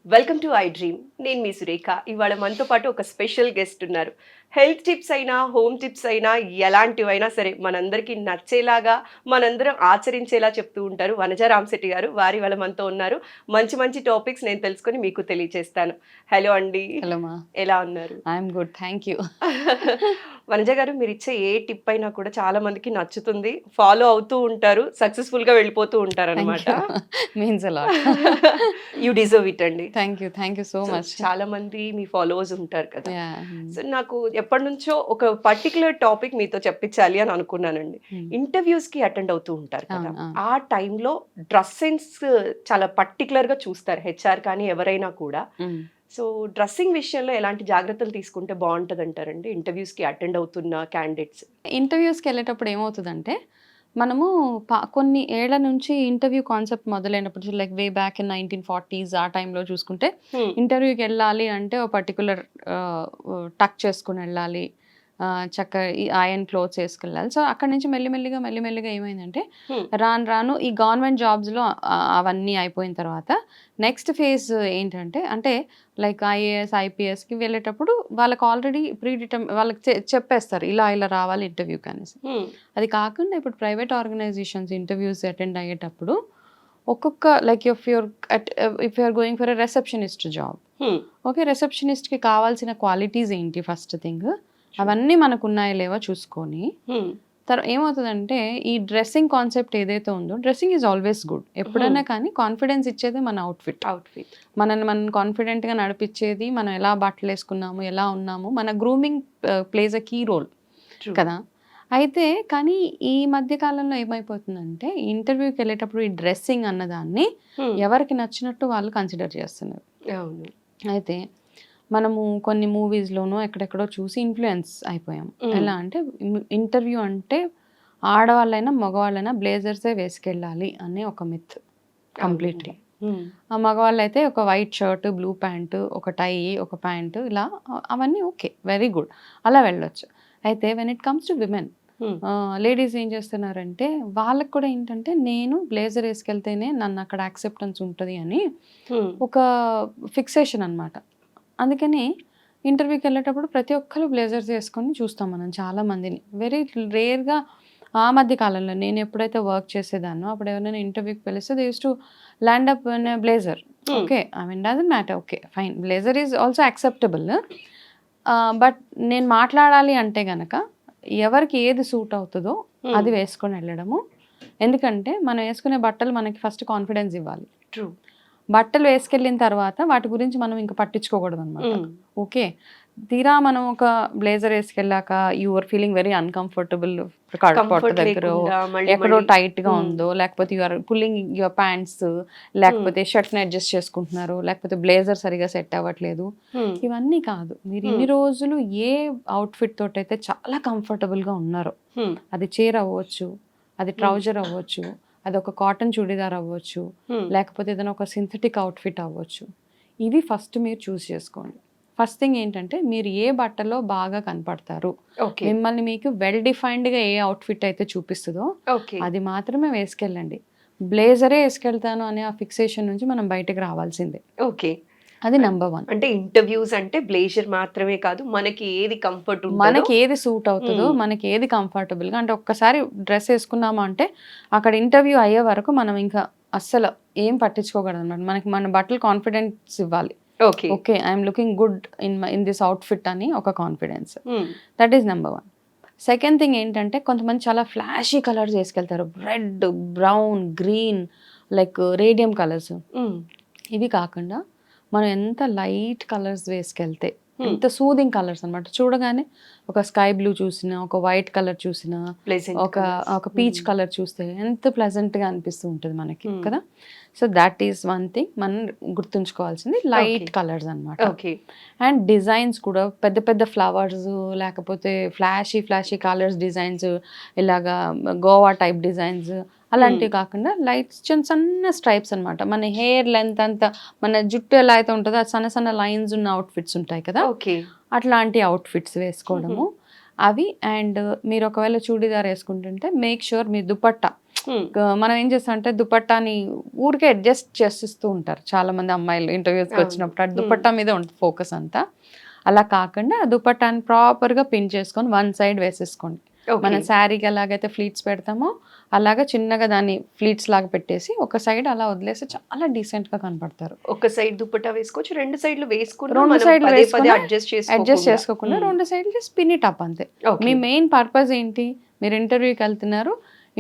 Welcome to I dream. నేను మీ సురేఖ. ఇవాళ మనతో పాటు ఒక స్పెషల్ గెస్ట్ ఉన్నారు. హెల్త్ టిప్స్ అయినా, హోమ్ టిప్స్ అయినా, ఎలాంటివైనా సరే మనందరికీ నచ్చేలాగా, మనందరం ఆచరించేలా చెప్తూ ఉంటారు వనజ రామశెట్టి గారు. వారి వాళ్ళ మనతో ఉన్నారు. మంచి మంచి టాపిక్స్ నేను తెలుసుకొని మీకు తెలియజేస్తాను. హలో అండి. హలో మా, ఎలా ఉన్నారు? I'm good, thank you. Vanaja గారు, మీరు ఇచ్చే ఏ టిప్ అయినా కూడా చాలా మందికి నచ్చుతుంది, ఫాలో అవుతూ ఉంటారు, సక్సెస్ఫుల్ గా వెళ్ళిపోతూ ఉంటారు అనమాట. Means a lot. You deserve it అండి. Thank you so much. చాలా మంది మీ ఫాలోవర్స్ ఉంటారు కదా. యా. సో నాకు ఎప్పటి నుంచో ఒక పర్టికులర్ టాపిక్ మీతో చెప్పించాలి అని అనుకున్నానండి. ఇంటర్వ్యూస్ కి అటెండ్ అవుతూ ఉంటారు కదా, ఆ టైంలో డ్రెస్ సెన్స్ చాలా పర్టికులర్ గా చూస్తారు హెచ్ఆర్ కానీ ఎవరైనా కూడా. సో డ్రెస్సింగ్ విషయంలో ఎలాంటి జాగ్రత్తలు తీసుకుంటే బాగుంటుంది అంటారండి ఇంటర్వ్యూస్ కి అటెండ్ అవుతున్న క్యాండిడేట్స్? ఇంటర్వ్యూస్కి వెళ్ళేటప్పుడు ఏమవుతుందంటే, మనము కొన్ని ఏళ్ల నుంచి ఇంటర్వ్యూ కాన్సెప్ట్ మొదలైనప్పుడు, like way back in 1940s ఆ టైంలో చూసుకుంటే, ఇంటర్వ్యూకి వెళ్ళాలి అంటే ఒక పర్టికులర్ టక్ చేసుకుని వెళ్ళాలి, చక్క ఐరన్ క్లోత్స్ వేసుకెళ్ళాలి. సో అక్కడి నుంచి మెల్లిమెల్లిగా ఏమైందంటే, రాను ఈ గవర్నమెంట్ జాబ్స్లో అవన్నీ అయిపోయిన తర్వాత నెక్స్ట్ ఫేజ్ ఏంటంటే, అంటే లైక్ ఐఏఎస్ ఐపీఎస్కి వెళ్ళేటప్పుడు వాళ్ళకి ఆల్రెడీ వాళ్ళకి చెప్పేస్తారు ఇలా రావాలి ఇంటర్వ్యూకి అనేసి. అది కాకుండా ఇప్పుడు ప్రైవేట్ ఆర్గనైజేషన్స్ ఇంటర్వ్యూస్ అటెండ్ అయ్యేటప్పుడు ఒక్కొక్క, like if you're going for a receptionist job, okay, రిసెప్షనిస్ట్కి కావాల్సిన క్వాలిటీస్ ఏంటి ఫస్ట్ థింగ్, అవన్నీ మనకు ఉన్నాయో లేవో చూసుకొని, ఏమవుతుందంటే ఈ డ్రెస్సింగ్ కాన్సెప్ట్ ఏదైతే ఉందో, డ్రెస్సింగ్ ఈజ్ ఆల్వేస్ గుడ్. ఎప్పుడైనా కానీ కాన్ఫిడెన్స్ ఇచ్చేది మన అవుట్ఫిట్. మనం కాన్ఫిడెంట్గా నడిపించేది మనం ఎలా బట్టలు వేసుకున్నాము, ఎలా ఉన్నాము, మన grooming place a key role కదా. అయితే కానీ ఈ మధ్య కాలంలో ఏమైపోతుందంటే, ఇంటర్వ్యూకి వెళ్ళేటప్పుడు ఈ డ్రెస్సింగ్ అన్నదాన్ని ఎవరికి నచ్చినట్టు వాళ్ళు కన్సిడర్ చేస్తున్నారు. అయితే మనము కొన్ని మూవీస్లోనూ ఎక్కడెక్కడో చూసి ఇన్ఫ్లుయెన్స్ అయిపోయాం. ఎలా అంటే, ఇంటర్వ్యూ అంటే ఆడవాళ్ళైనా మగవాళ్ళైనా బ్లేజర్సే వేసుకెళ్ళాలి అనే ఒక మిత్ కంప్లీట్లీ. ఆ మగవాళ్ళు అయితే ఒక వైట్ షర్ట్, బ్లూ ప్యాంటు, ఒక టై, ఒక ప్యాంటు, ఇలా అవన్నీ ఓకే, వెరీ గుడ్, అలా వెళ్ళొచ్చు. అయితే when it comes to women, ladies ఏం చేస్తున్నారంటే, వాళ్ళకి కూడా ఏంటంటే, నేను బ్లేజర్ వేసుకెళ్తేనే నన్ను అక్కడ యాక్సెప్టెన్స్ ఉంటుంది అని ఒక ఫిక్సేషన్ అనమాట. అందుకని ఇంటర్వ్యూకి వెళ్ళేటప్పుడు ప్రతి ఒక్కరు బ్లేజర్స్ వేసుకొని చూస్తాం మనం చాలా మందిని. వెరీ రేర్గా ఆ మధ్య కాలంలో నేను ఎప్పుడైతే వర్క్ చేసేదాన్నో అప్పుడు ఎవరైనా ఇంటర్వ్యూకి పిలిస్తే they use to land up in blazer. Okay, I mean doesn't matter, okay fine, blazer is also acceptable. But నేను మాట్లాడాలి అంటే గనక ఎవరికి ఏది సూట్ అవుతుందో అది వేసుకొని వెళ్ళడము. ఎందుకంటే మనం వేసుకునే బట్టలు మనకి ఫస్ట్ కాన్ఫిడెన్స్ ఇవ్వాలి. ట్రూ. బట్టలు వేసుకెళ్ళిన తర్వాత వాటి గురించి మనం ఇంకా పట్టించుకోకూడదు అనమాట. ఓకే, తీరా మనం ఒక బ్లేజర్ వేసుకెళ్ళాక you are feeling very uncomfortable, దగ్గర ఎక్కడో టైట్ గా ఉందో, లేకపోతే you are pulling your pants, లేకపోతే షర్ట్ ని అడ్జస్ట్ చేసుకుంటున్నారు, లేకపోతే బ్లేజర్ సరిగా సెట్ అవ్వట్లేదు, ఇవన్నీ కాదు. మీరు ఇన్ని రోజులు ఏ అవుట్ఫిట్ తోటి అయితే చాలా కంఫర్టబుల్ గా ఉన్నారో, అది చీర అవ్వచ్చు, అది ట్రౌజర్ అవ్వచ్చు, అది ఒక కాటన్ చుడీదార్ అవ్వచ్చు, లేకపోతే ఏదైనా ఒక సింథటిక్ అవుట్ఫిట్ అవ్వచ్చు, ఇవి ఫస్ట్ మీరు చూస్ చేసుకోండి. ఫస్ట్ థింగ్ ఏంటంటే, మీరు ఏ బట్టలో బాగా కనపడతారు, మిమ్మల్ని మీకు వెల్ డిఫైన్డ్గా ఏ అవుట్ఫిట్ అయితే చూపిస్తుందో అది మాత్రమే వేసుకెళ్ళండి. బ్లేజరే వేసుకెళ్తాను అనే ఆ ఫిక్సేషన్ నుంచి మనం బయటకు రావాల్సిందే. ఓకే, అది నెంబర్ 1. అంటే ఇంటర్వ్యూస్ అంటే బ్లేజర్ మాత్రమే కాదు, మనకి ఏది కంఫర్ట్, మనకి ఏది సూట్ అవుతుందో, మనకి ఏది కంఫర్టబుల్గా, అంటే ఒక్కసారి డ్రెస్ వేసుకున్నామా అంటే అక్కడ ఇంటర్వ్యూ అయ్యే వరకు మనం ఇంకా అస్సలు ఏం పట్టించుకోకూడదు అనమాట. మనకి మన బట్టలు కాన్ఫిడెన్స్ ఇవ్వాలి. Okay, I'm looking good in this outfit అని ఒక confidence, that is number 1. Second thing ఏంటంటే, కొంతమంది చాలా ఫ్లాషీ కలర్స్ వేసుకెళ్తారు, red, brown, green, like radium colours. ఇవి కాకుండా మనం ఎంత లైట్ కలర్స్ వేసుకెళ్తే, ఎంత సూదింగ్ కలర్స్ అనమాట, చూడగానే ఒక స్కై బ్లూ చూసినా, ఒక వైట్ కలర్ చూసినా, ఒక పీచ్ కలర్ చూస్తే ఎంత ప్లెజెంట్గా అనిపిస్తూ ఉంటుంది మనకి కదా. So that is one thing మనం గుర్తుంచుకోవాల్సింది, లైట్ కలర్స్ అనమాట. అండ్ డిజైన్స్ కూడా పెద్ద పెద్ద ఫ్లవర్స్, లేకపోతే ఫ్లాషీ కలర్స్ డిజైన్స్, ఇలాగా గోవా టైప్ డిజైన్స్, అలాంటివి కాకుండా లైట్ చిన్న స్ట్రైప్స్ అనమాట. మన హెయిర్ లెంత్ అంతా, మన జుట్టు ఎలా అయితే ఉంటుందో అది సన్న సన్న లైన్స్ ఉన్న అవుట్ఫిట్స్ ఉంటాయి కదా, అట్లాంటి అవుట్ఫిట్స్ వేసుకోవడము అవి. అండ్ మీరు ఒకవేళ చూడీదార్ వేసుకుంటుంటే మేక్ షూర్ మీ దుపట్టా మనం ఏం చేస్తాం అంటే దుపట్టాని ఊరికే అడ్జస్ట్ చేసిస్తూ ఉంటారు చాలా మంది అమ్మాయిలు ఇంటర్వ్యూస్కి వచ్చినప్పుడు ఆ దుపట్టా మీద ఉంటుంది ఫోకస్ అంతా. అలా కాకుండా ఆ దుపట్టాని ప్రాపర్గా పిన్ చేసుకొని వన్ సైడ్ వేసేసుకోండి. మనం శారీకి ఎలాగైతే ఫ్లీట్స్ పెడతామో అలాగా చిన్నగా దాన్ని ఫ్లీట్స్ లాగా పెట్టేసి ఒక సైడ్ అలా వదిలేసి చాలా డీసెంట్ గా కనపడతారు. ఒక సైడ్ దుపట్టా వేసుకోవచ్చు, రెండు సైడ్లు వేసుకుని రెండు సైడ్లు వేసుకుని అడ్జస్ట్ చేసుకోకుండా రెండు సైడ్లు స్పిన్ ఇట్ అప్ అంతే. మీ మెయిన్ పర్పస్ ఏంటి? మీరు ఇంటర్వ్యూకి వెళ్తున్నారు.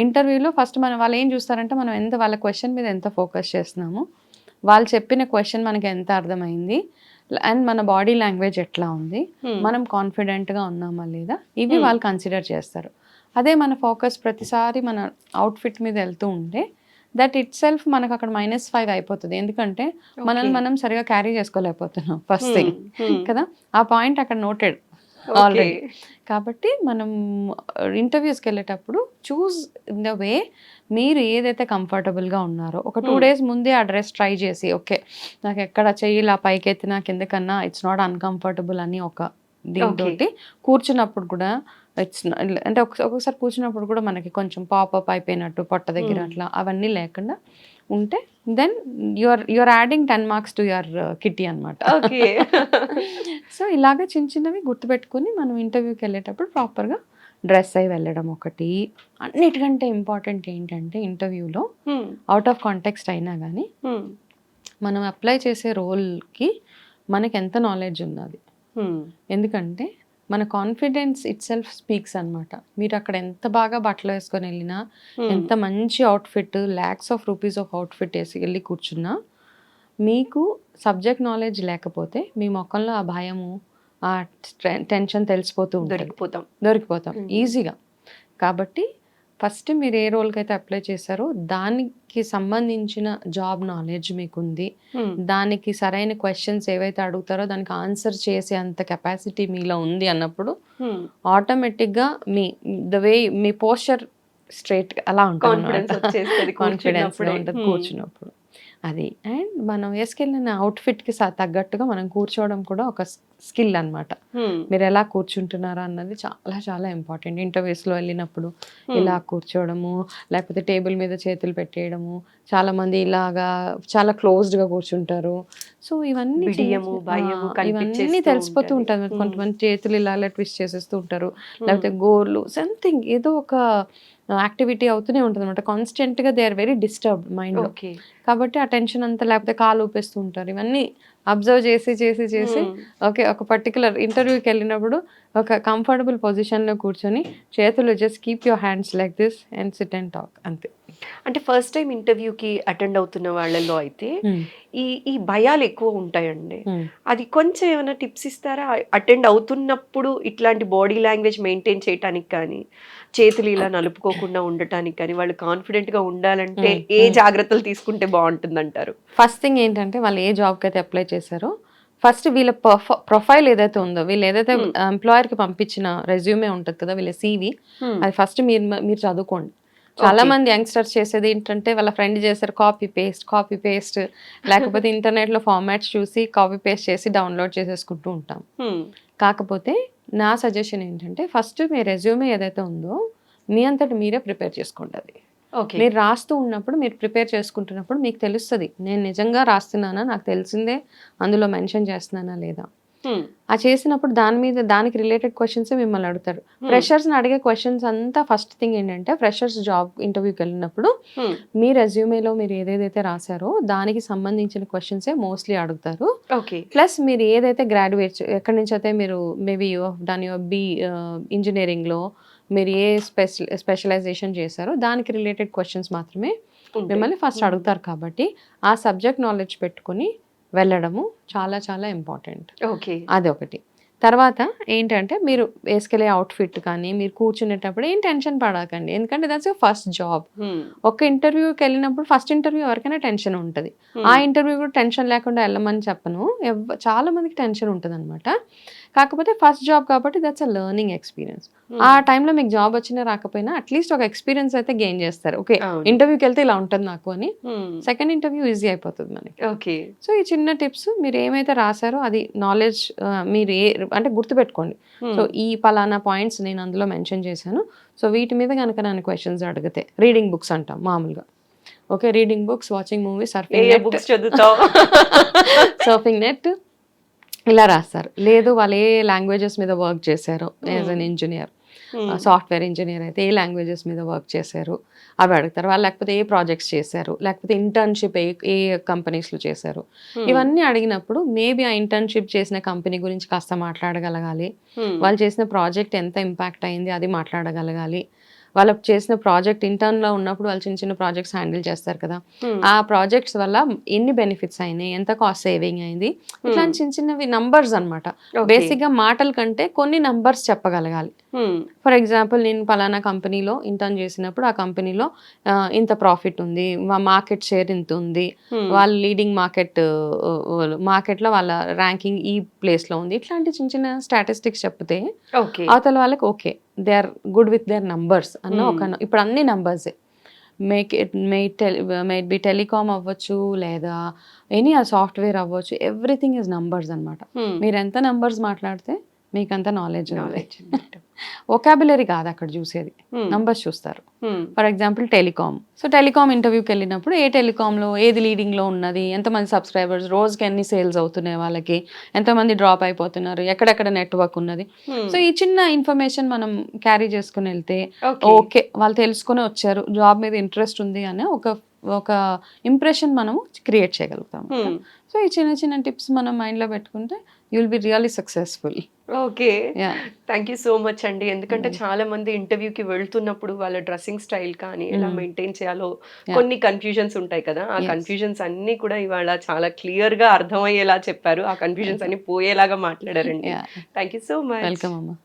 ఇంటర్వ్యూలో ఫస్ట్ వాళ్ళు ఏం చూస్తారంటే మనం వాళ్ళ క్వశ్చన్ మీద ఎంత ఫోకస్ చేస్తున్నాము, వాళ్ళు చెప్పిన క్వశ్చన్ మనకి ఎంత అర్థమైంది, అండ్ మన బాడీ లాంగ్వేజ్ ఎట్లా ఉంది, మనం కాన్ఫిడెంట్గా ఉన్నామా లేదా, ఇవి వాళ్ళు కన్సిడర్ చేస్తారు. అదే మన ఫోకస్ ప్రతిసారి మన అవుట్ఫిట్ మీద వెళ్తూ ఉంటే దట్ ఇట్ సెల్ఫ్ మనకు అక్కడ -5 అయిపోతుంది. ఎందుకంటే మనల్ని మనం సరిగా క్యారీ చేసుకోలేకపోతున్నాం ఫస్ట్ థింగ్ కదా. ఆ పాయింట్ అక్కడ నోటెడ్ ఆల్రెడీ. కాబట్టి మనం ఇంటర్వ్యూస్కి వెళ్ళేటప్పుడు చూస్ ఇన్ ద వే మీరు ఏదైతే కంఫర్టబుల్గా ఉన్నారో ఒక 2 days ముందే ఆ డ్రెస్ ట్రై చేసి ఓకే నాకు ఎక్కడ చెయ్యి ఇలా పైకి ఎత్తినా కిందకన్నా ఇట్స్ నాట్ అన్కంఫర్టబుల్ అని ఒక దీంతో కూర్చున్నప్పుడు కూడా అంటే ఒక్కొక్కసారి కూర్చున్నప్పుడు కూడా మనకి కొంచెం పాపప్ అయిపోయినట్టు పొట్ట దగ్గర అట్లా అవన్నీ లేకుండా ఉంటే then you're adding 10 marks to your kitty అనమాట. సో ఇలాగ చిన్న చిన్నవి గుర్తుపెట్టుకుని మనం ఇంటర్వ్యూకి వెళ్ళేటప్పుడు ప్రాపర్గా డ్రెస్ అయి వెళ్ళడం ఒకటి. అన్నిటికంటే ఇంపార్టెంట్ ఏంటంటే ఇంటర్వ్యూలో అవుట్ ఆఫ్ కాంటెక్స్ట్ అయినా కానీ మనం అప్లై చేసే రోల్కి మనకి ఎంత నాలెడ్జ్ ఉన్నది. ఎందుకంటే మన కాన్ఫిడెన్స్ ఇట్ సెల్ఫ్ స్పీక్స్ అనమాట. మీరు అక్కడ ఎంత బాగా బట్టలు వేసుకొని వెళ్ళినా, ఎంత మంచి outfit lakhs of rupees of outfit వేసి వెళ్ళి కూర్చున్నా, మీకు సబ్జెక్ట్ నాలెడ్జ్ లేకపోతే మీ ముఖంలో ఆ భయము, ఆ టెన్షన్ తెలిసిపోతూ దొరికిపోతాం ఈజీగా. కాబట్టి ఫస్ట్ మీరు ఏ రోల్కి అయితే అప్లై చేశారో దానికి సంబంధించిన జాబ్ నాలెడ్జ్ మీకుంది, దానికి సరైన క్వశ్చన్స్ ఏవైతే అడుగుతారో దానికి ఆన్సర్ చేసే అంత కెపాసిటీ మీలో ఉంది అన్నప్పుడు ఆటోమేటిక్గా మీ పోస్చర్ స్ట్రైట్ అలా ఉంటుంది, కాన్ఫిడెన్స్ ఉంటుంది కూర్చున్నప్పుడు అది. అండ్ మనం వేసుకెళ్ళిన అవుట్ఫిట్కి తగ్గట్టుగా మనం కూర్చోవడం కూడా ఒక స్కిల్ అనమాట. మీరు ఎలా కూర్చుంటున్నారా అన్నది చాలా చాలా ఇంపార్టెంట్. ఇంటర్వ్యూస్లో వెళ్ళినప్పుడు ఇలా కూర్చోవడము, లేకపోతే టేబుల్ మీద చేతులు పెట్టేయడము, చాలా మంది ఇలాగా చాలా క్లోజ్డ్గా కూర్చుంటారు. సో ఇవన్నీ తెలిసిపోతూ ఉంటుంది. కొంతమంది చేతులు ఇలా ట్విస్ట్ చేసేస్తూ ఉంటారు, లేకపోతే గోర్లు సంథింగ్ ఏదో ఒక యాక్టివిటీ అవుతూనే ఉంటుంది అనమాట. కాన్స్టెంట్గా దే ఆర్ వెరీ డిస్టర్బ్డ్ మైండ్లో. కాబట్టి ఆ టెన్షన్ అంతా, లేకపోతే కాలు ఊపేస్తూ ఉంటారు. ఇవన్నీ అబ్జర్వ్ చేసి ఓకే ఒక పర్టికులర్ ఇంటర్వ్యూకి వెళ్ళినప్పుడు ఒక కంఫర్టబుల్ పొజిషన్లో కూర్చొని చేతులు just keep your hands like this and SIT and talk అంతే. అంటే ఫస్ట్ టైం ఇంటర్వ్యూకి అటెండ్ అవుతున్న వాళ్ళలో అయితే ఈ భయాలు ఎక్కువ ఉంటాయండి. అది కొంచెం ఏమైనా టిప్స్ ఇస్తారా? అటెండ్ అవుతున్నప్పుడు ఇట్లాంటి బాడీ లాంగ్వేజ్ మెయింటైన్ చేయడానికి కానీ, చేతులు ఇలా నలుపుకోకుండా ఉండటానికి కానీ, వాళ్ళు కాన్ఫిడెంట్గా ఉండాలంటే ఏ జాగ్రత్తలు తీసుకుంటే బాగుంటుంది అంటారు? ఫస్ట్ థింగ్ ఏంటంటే వాళ్ళు ఏ జాబ్కి అయితే అప్లై చేశారో ఫస్ట్ వీళ్ళ ప్రొఫైల్ ఏదైతే ఉందో, వీళ్ళు ఏదైతే ఎంప్లాయర్కి పంపించిన రెజ్యూమే ఉంటుంది కదా, వీళ్ళ CV, అది ఫస్ట్ మీరు చదువుకోండి. చాలా మంది యంగ్స్టర్స్ చేసేది ఏంటంటే వాళ్ళ ఫ్రెండ్ చేశారు కాపీ పేస్ట్, లేకపోతే ఇంటర్నెట్లో ఫార్మాట్స్ చూసి కాపీ పేస్ట్ చేసి డౌన్లోడ్ చేసేసుకుంటూ ఉంటాం. కాకపోతే నా సజెషన్ ఏంటంటే ఫస్ట్ మీ రెజ్యూమే ఏదైతే ఉందో మీ అంతటి మీరే ప్రిపేర్ చేసుకోండి. అది మీరు రాస్తూ ఉన్నప్పుడు, మీరు ప్రిపేర్ చేసుకుంటున్నప్పుడు మీకు తెలుస్తుంది నేను నిజంగా రాస్తున్నానా, నాకు తెలిసిందే అందులో మెన్షన్ చేస్తున్నానా లేదా. ఆ చేసినప్పుడు దానికి రిలేటెడ్ క్వశ్చన్స్ మిమ్మల్ని అడుగుతారు. ఫ్రెషర్స్ని అడిగే క్వశ్చన్స్ అంతా ఫస్ట్ థింగ్ ఏంటంటే ఫ్రెషర్స్ జాబ్ ఇంటర్వ్యూకి వెళ్ళినప్పుడు మీ రెజ్యూమేలో మీరు ఏదైతే రాశారో దానికి సంబంధించిన క్వశ్చన్సే మోస్ట్లీ అడుగుతారు. ప్లస్ మీరు ఏదైతే గ్రాడ్యుయేట్స్ ఎక్కడి నుంచి అయితే మీరు మేబీ దాని ఇంజనీరింగ్లో మీరు ఏ స్పెషలైజేషన్ చేశారో దానికి రిలేటెడ్ క్వశ్చన్స్ మాత్రమే మిమ్మల్ని ఫస్ట్ అడుగుతారు. కాబట్టి ఆ సబ్జెక్ట్ నాలెడ్జ్ పెట్టుకుని వెళ్ళడము చాలా చాలా ఇంపార్టెంట్. అదొకటి. తర్వాత ఏంటంటే మీరు వేసుకెళ్ళే అవుట్ఫిట్ కానీ, మీరు కూర్చునేటప్పుడు ఏం టెన్షన్ పడకండి. ఎందుకంటే దట్స్ యువర్ ఫస్ట్ జాబ్. ఒక ఇంటర్వ్యూకి వెళ్ళినప్పుడు ఫస్ట్ ఇంటర్వ్యూ ఎవరికైనా టెన్షన్ ఉంటుంది. ఆ ఇంటర్వ్యూ కూడా టెన్షన్ లేకుండా వెళ్ళమని చెప్పను. చాలా మందికి టెన్షన్ ఉంటుంది అనమాట. కాకపోతే ఫస్ట్ జాబ్ కాబట్టి దట్స్ అ లెర్నింగ్ ఎక్స్పీరియన్స్. ఆ టైంలో మీకు జాబ్ వచ్చినా రాకపోయినా అట్లీస్ట్ ఒక ఎక్స్పీరియన్స్ అయితే గెయిన్ చేస్తారు. ఓకే, అవును. ఇంటర్వ్యూకి వెళ్తే ఇలా ఉంటుంది నాకు అని. సెకండ్ ఇంటర్వ్యూ ఈజీ అయిపోతుంది మనకి. ఓకే. సో ఈ చిన్న టిప్స్ మీరు ఏమైతే రాసారో అది నాలెడ్జ్ మీరు అంటే గుర్తుపెట్టుకోండి. సో ఈ పలానా పాయింట్స్ నేను అందులో మెన్షన్ చేశాను. సో వీటి మీద కనుక నన్ను క్వశ్చన్స్ అడిగితే రీడింగ్ బుక్స్ అంటాం మామూలుగా. Okay, reading books, watching movies, surfing net, books చదువుతావు? సర్ఫింగ్ నెట్ ఇలా రాస్తారు. లేదు వాళ్ళు ఏ లాంగ్వేజెస్ మీద వర్క్ చేశారో as an engineer, software engineer అయితే ఏ లాంగ్వేజెస్ మీద వర్క్ చేశారు అవి అడుగుతారు. వాళ్ళు లేకపోతే ఏ ప్రాజెక్ట్స్ చేశారు, లేకపోతే ఇంటర్న్షిప్ ఏ కంపెనీస్లో చేశారు, ఇవన్నీ అడిగినప్పుడు మేబీ ఆ ఇంటర్న్షిప్ చేసిన కంపెనీ గురించి కాస్త మాట్లాడగలగాలి. వాళ్ళు చేసిన ప్రాజెక్ట్ ఎంత ఇంపాక్ట్ అయింది అది మాట్లాడగలగాలి. వాళ్ళు చేసిన ప్రాజెక్ట్ ఇంటర్న్లో ఉన్నప్పుడు వాళ్ళు చిన్న చిన్న ప్రాజెక్ట్స్ హ్యాండిల్ చేస్తారు కదా, ఆ ప్రాజెక్ట్స్ వల్ల ఎన్ని బెనిఫిట్స్ అయినాయి, ఎంత కాస్ట్ సేవింగ్ అయింది, ఇట్లాంటి చిన్న చిన్నవి నంబర్స్ అనమాట. బేసిక్గా మాటల కంటే కొన్ని నంబర్స్ చెప్పగలగాలి. ఫర్ ఎగ్జాంపుల్ నేను పలానా కంపెనీలో ఇంటర్న్ చేసినప్పుడు ఆ కంపెనీలో ఇంత ప్రాఫిట్ ఉంది, మార్కెట్ షేర్ ఇంత ఉంది, వాళ్ళ లీడింగ్ మార్కెట్లో వాళ్ళ ర్యాంకింగ్ ఈ ప్లేస్లో ఉంది, ఇట్లాంటి చిన్న చిన్న స్టాటిస్టిక్స్ చెప్తే అవతల వాళ్ళకి okay they are good with their numbers అన్న ఒక. ఇప్పుడు అన్ని నంబర్సే, మేట్ బి టెలికామ్ అవ్వచ్చు లేదా ఎనీ ఆ సాఫ్ట్వేర్ అవ్వచ్చు, ఎవ్రీథింగ్ ఈజ్ నంబర్స్ అనమాట. మీరు ఎంత నంబర్స్ మాట్లాడితే మీకు అంత నాలెడ్జ్. వొకాబులరీ కాదు అక్కడ చూసేది, నంబర్స్ చూస్తారు. For example telecom. So telecom ఇంటర్వ్యూకి వెళ్ళినప్పుడు ఏ టెలికామ్లో ఏది లీడింగ్లో ఉన్నది, ఎంతమంది సబ్స్క్రైబర్స్, రోజుకి ఎన్ని సేల్స్ అవుతున్నాయి వాళ్ళకి, ఎంతమంది డ్రాప్ అయిపోతున్నారు, ఎక్కడెక్కడ నెట్వర్క్ ఉన్నది. సో ఈ చిన్న ఇన్ఫర్మేషన్ మనం క్యారీ చేసుకుని వెళ్తే ఓకే వాళ్ళు తెలుసుకొని వచ్చారు, జాబ్ మీద ఇంట్రెస్ట్ ఉంది అనే ఒక ఇంప్రెషన్ మనము క్రియేట్ చేయగలుగుతాం. సో ఈ చిన్న చిన్న టిప్స్ మనం మైండ్లో పెట్టుకుంటే you will be really successful. Okay, thank you so much అండి. ఎందుకంటే చాలా మంది ఇంటర్వ్యూకి వెళ్తున్నప్పుడు వాళ్ళ డ్రెస్సింగ్ స్టైల్ కానీ ఎలా మెయింటైన్ చేయాలో కొన్ని కన్ఫ్యూజన్స్ ఉంటాయి కదా, ఆ కన్ఫ్యూజన్స్ అన్ని కూడా ఇవాళ చాలా క్లియర్ గా అర్థమయ్యేలా చెప్పారు. ఆ కన్ఫ్యూజన్స్ అన్ని పోయేలాగా మాట్లాడారండి. Thank you so much. Welcome అమ్మా.